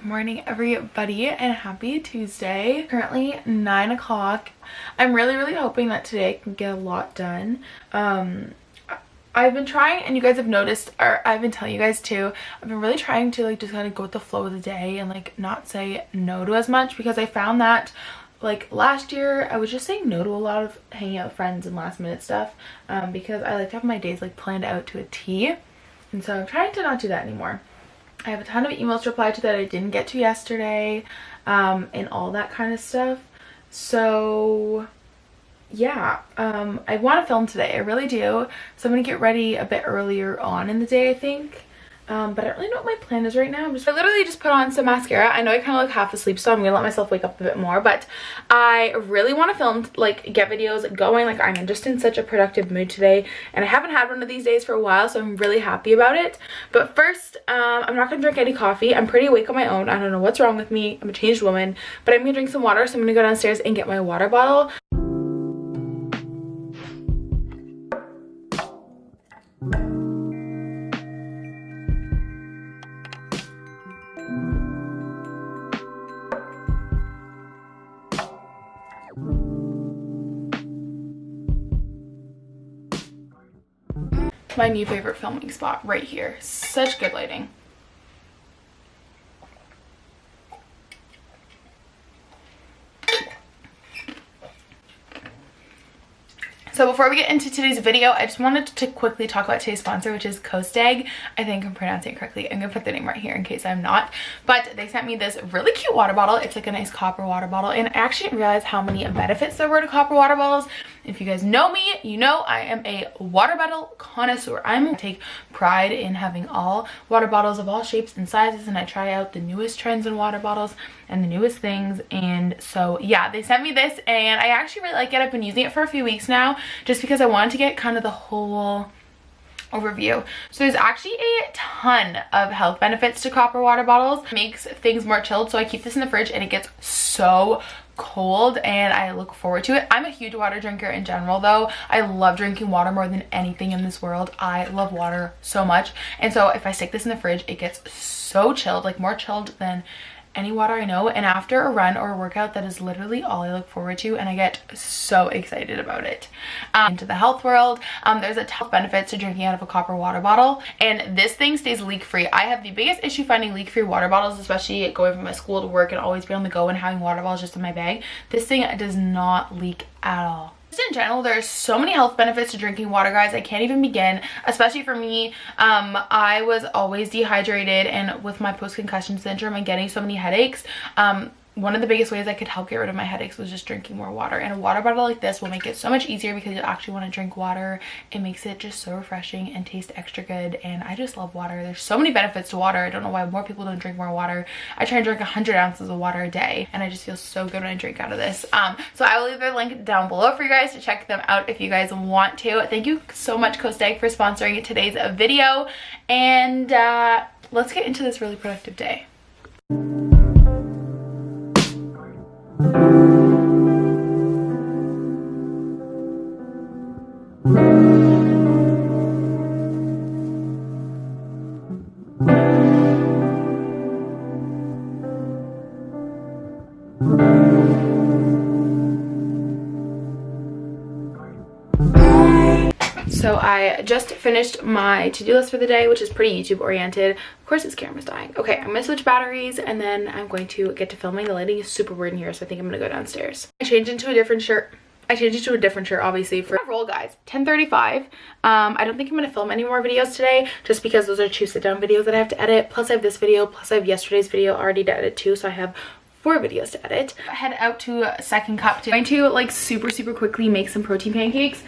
Morning everybody and happy Tuesday. Currently 9 o'clock. I'm really hoping that today I can get a lot done. I've been trying, and you guys have noticed, or I've been telling you guys too, I've been really trying to like just kind of go with the flow of the day and like not say no to as much, because I found that like last year I was just saying no to a lot of hanging out with friends and last minute stuff, because I like to have my days like planned out to a T, and so I'm trying to not do that anymore. I have a ton of emails to reply to that I didn't get to yesterday, and all that kind of stuff. So yeah, I want to film today. I really do. So I'm going to get ready a bit earlier on in the day, I think. But I don't really know what my plan is right now. I literally just put on some mascara. I know I kind of look half asleep, so I'm gonna let myself wake up a bit more, but I really want to film, like get videos going. Like I'm just in such a productive mood today, and I haven't had one of these days for a while, so I'm really happy about it. But first, I'm not gonna drink any coffee. I'm pretty awake on my own. I don't know what's wrong with me. I'm a changed woman, but I'm gonna drink some water, so I'm gonna go downstairs and get my water bottle. My new favorite filming spot right here. Such good lighting. So before we get into today's video, I just wanted to quickly talk about today's sponsor, which is Kosdeg. I think I'm pronouncing it correctly. I'm gonna put the name right here in case I'm not. But they sent me this really cute water bottle. It's like a nice copper water bottle, and I actually didn't realize how many benefits there were to copper water bottles. If you guys know me, you know I am a water bottle connoisseur. I take pride in having all water bottles of all shapes and sizes, and I try out the newest trends in water bottles and the newest things. And so yeah, they sent me this, and I actually really like it. I've been using it for a few weeks now, just because I wanted to get kind of the whole overview. So there's actually a ton of health benefits to copper water bottles. It makes things more chilled, so I keep this in the fridge and it gets so cold, and I look forward to it. I'm a huge water drinker in general though. I love drinking water more than anything in this world. I love water so much, and so if I stick this in the fridge, it gets so chilled, like more chilled than any water I know. And after a run or a workout, that is literally all I look forward to, and I get so excited about it. Into the health world, there's a ton of benefits to drinking out of a copper water bottle, and this thing stays leak free. I have the biggest issue finding leak free water bottles, especially going from my school to work and always be on the go and having water bottles just in my bag. This thing does not leak at all. In general, there's so many health benefits to drinking water, guys. I can't even begin, especially for me. I was always dehydrated, and with my post-concussion syndrome and getting so many headaches, one of the biggest ways I could help get rid of my headaches was just drinking more water, and a water bottle like this will make it so much easier because you actually want to drink water. It makes it just so refreshing and taste extra good, and I just love water. There's so many benefits to water. I don't know why more people don't drink more water. I try and drink 100 ounces of water a day, and I just feel so good when I drink out of this. So I will leave their link down below for you guys to check them out if you guys want to. Thank you so much, Kosdeg, for sponsoring today's video, and let's get into this really productive day. So I just finished my to-do list for the day, which is pretty YouTube oriented. Of course, this camera's dying. Okay, I'm gonna switch batteries, and then I'm going to get to filming. The lighting is super weird in here, so I think I'm gonna go downstairs. I changed into a different shirt, obviously, for roll, guys. 10:35. I don't think I'm gonna film any more videos today, just because those are 2 sit-down videos that I have to edit. Plus I have this video, plus I have yesterday's video already to edit too, so I have 4 videos to edit. Head out to Second Cup. I'm going to like super quickly make some protein pancakes.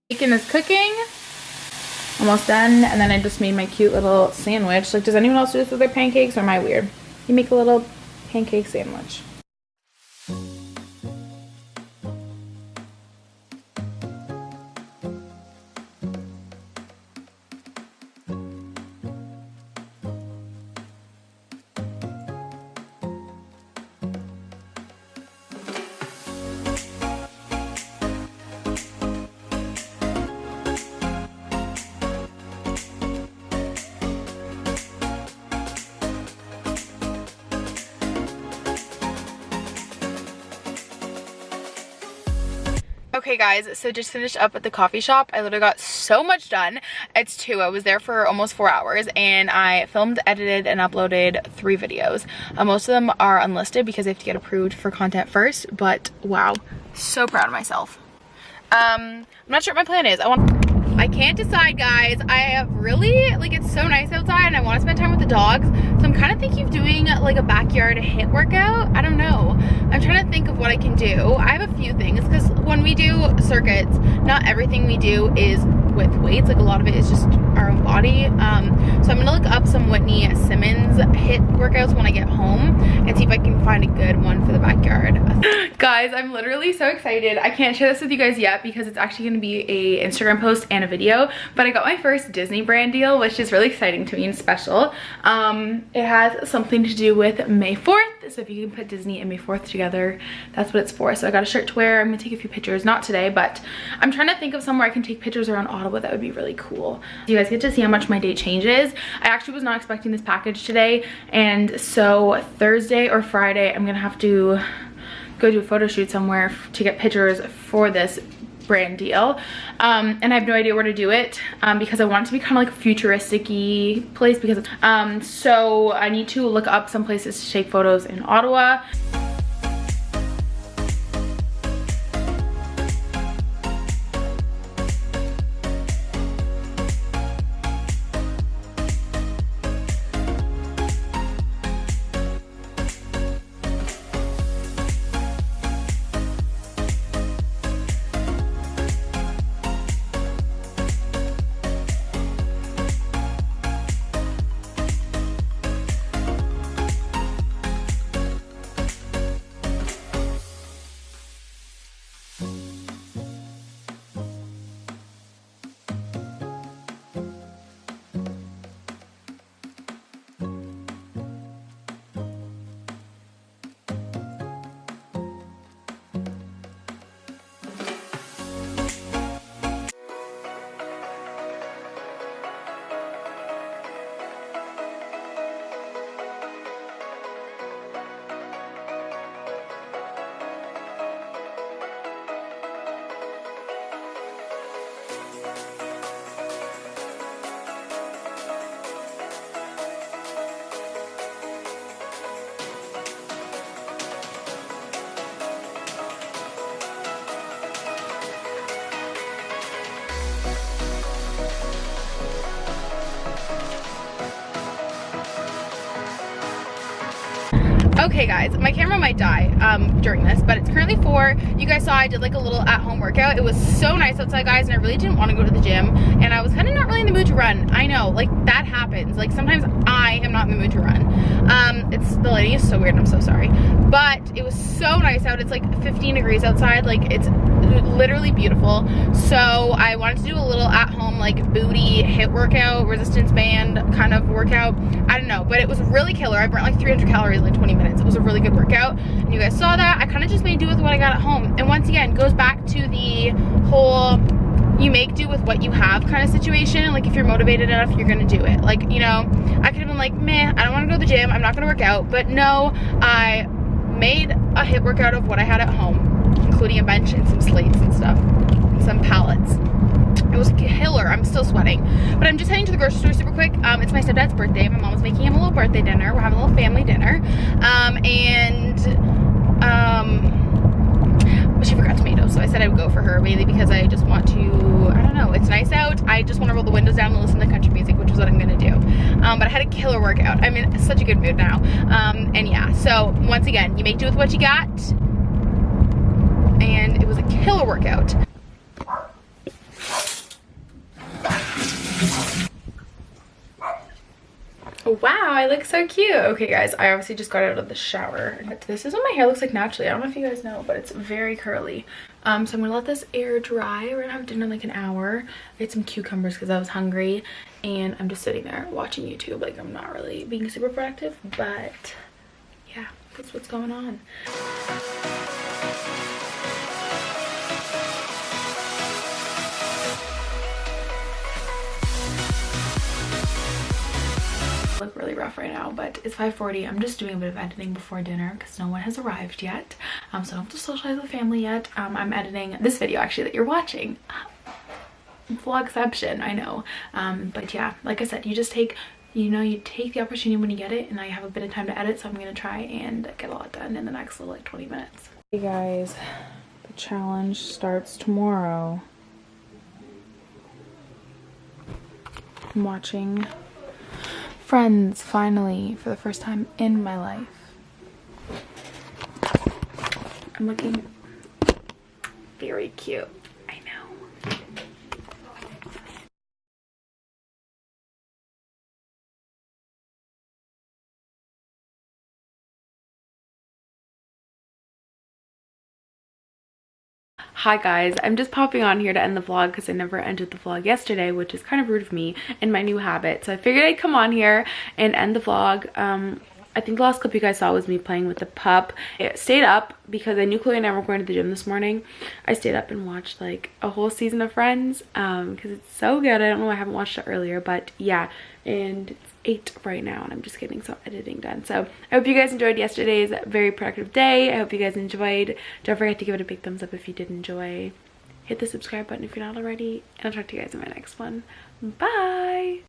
Bacon is cooking. Almost done. And then I just made my cute little sandwich. Like, does anyone else do this with their pancakes, or am I weird? You make a little pancake sandwich. Okay guys, so just finished up at the coffee shop. I literally got so much done. It's 2. I was there for almost 4 hours and I filmed, edited, and uploaded 3 videos. Most of them are unlisted because they have to get approved for content first, but wow, so proud of myself. I'm not sure what my plan is. I can't decide, guys. I have really, like, it's so nice outside and I want to spend time with the dogs. So I'm kind of thinking of doing like a backyard HIIT workout. I don't know. I'm trying to think of what I can do. I have a few things because when we do circuits, not everything we do is with weights. Like a lot of it is just our own body. So I'm gonna look up some Whitney Simmons HIIT workouts when I get home and see if I can find a good one for the backyard. Guys, I'm literally so excited. I can't share this with you guys yet because it's actually gonna be a Instagram post and a video, but I got my first Disney brand deal, which is really exciting to me and special. It has something to do with May 4th, so if you can put Disney and May 4th together, that's what it's for. So I got a shirt to wear. I'm gonna take a few pictures, not today, but I'm trying to think of somewhere I can take pictures around Ottawa. That would be really cool. You guys get to see how much my day changes. I actually was not expecting this package today, and so Thursday or Friday I'm gonna have to go do a photo shoot somewhere to get pictures for this brand deal, and I have no idea where to do it because I want it to be kind of like a futuristic-y place because so I need to look up some places to take photos in Ottawa. Okay guys, my camera might die during this, but it's currently 4. You guys saw I did like a little at-home workout. It was so nice outside, guys, and I really didn't want to go to the gym, and I was kind of not really in the mood to run. I know, like, that happens. Like, sometimes I am not in the mood to run. The lighting is so weird, I'm so sorry. But it was so nice out. It's like 15 degrees outside. Like, it's literally beautiful. So I wanted to do a little at-home, like, booty HIIT workout, resistance band kind of workout. I don't know, but it was really killer. I burnt like 300 calories in like 20 minutes. It was a really good workout, and you guys saw that. I kind of just made do with what I got at home, and once again goes back to the whole you make do with what you have kind of situation. Like, if you're motivated enough, you're gonna do it. Like, you know, I could have been like, meh, I don't want to go to the gym, I'm not gonna work out, but no, I made a HIIT workout of what I had at home, including a bench and some slates and stuff and some pallets. It was killer. I'm still sweating, but I'm just heading to the grocery store super quick. It's my stepdad's birthday. My mom was making him a little birthday dinner. We're having a little family dinner, but she forgot tomatoes, so I said I would go for her, mainly because I just want to, I don't know, it's nice out. I just want to roll the windows down and listen to country music, which is what I'm gonna do. But I had a killer workout. I'm in such a good mood now. And yeah, so once again, you make do with what you got, and it was a killer workout. Wow, I look so cute. Okay guys, I obviously just got out of the shower. This is what my hair looks like naturally. I don't know if you guys know, but it's very curly. So I'm gonna let this air dry. We're gonna have dinner in like an hour. I ate some cucumbers because I was hungry, and I'm just sitting there watching YouTube. Like, I'm not really being super productive, but yeah, that's what's going on. Look really rough right now, but it's 5:40. I'm just doing a bit of editing before dinner because no one has arrived yet, so I don't have to socialize with family yet. I'm editing this video actually that you're watching. Vlogception, I know. But yeah, like I said, you just take, you take the opportunity when you get it, and I have a bit of time to edit, so I'm gonna try and get a lot done in the next little like 20 minutes. Hey guys, the challenge starts tomorrow. I'm watching Friends finally for the first time in my life. I'm looking very cute. I know. Hi guys, I'm just popping on here to end the vlog because I never ended the vlog yesterday, which is kind of rude of me and my new habit. So I figured I'd come on here and end the vlog. I think the last clip you guys saw was me playing with the pup. I stayed up because I knew Chloe and I were going to the gym this morning. I stayed up and watched like a whole season of Friends because it's so good. I don't know why I haven't watched it earlier, but yeah, and it's 8 right now and I'm just getting some editing done. So I hope you guys enjoyed yesterday's very productive day. I hope you guys enjoyed. Don't forget to give it a big thumbs up if you did enjoy. Hit the subscribe button if you're not already, and I'll talk to you guys in my next one. Bye.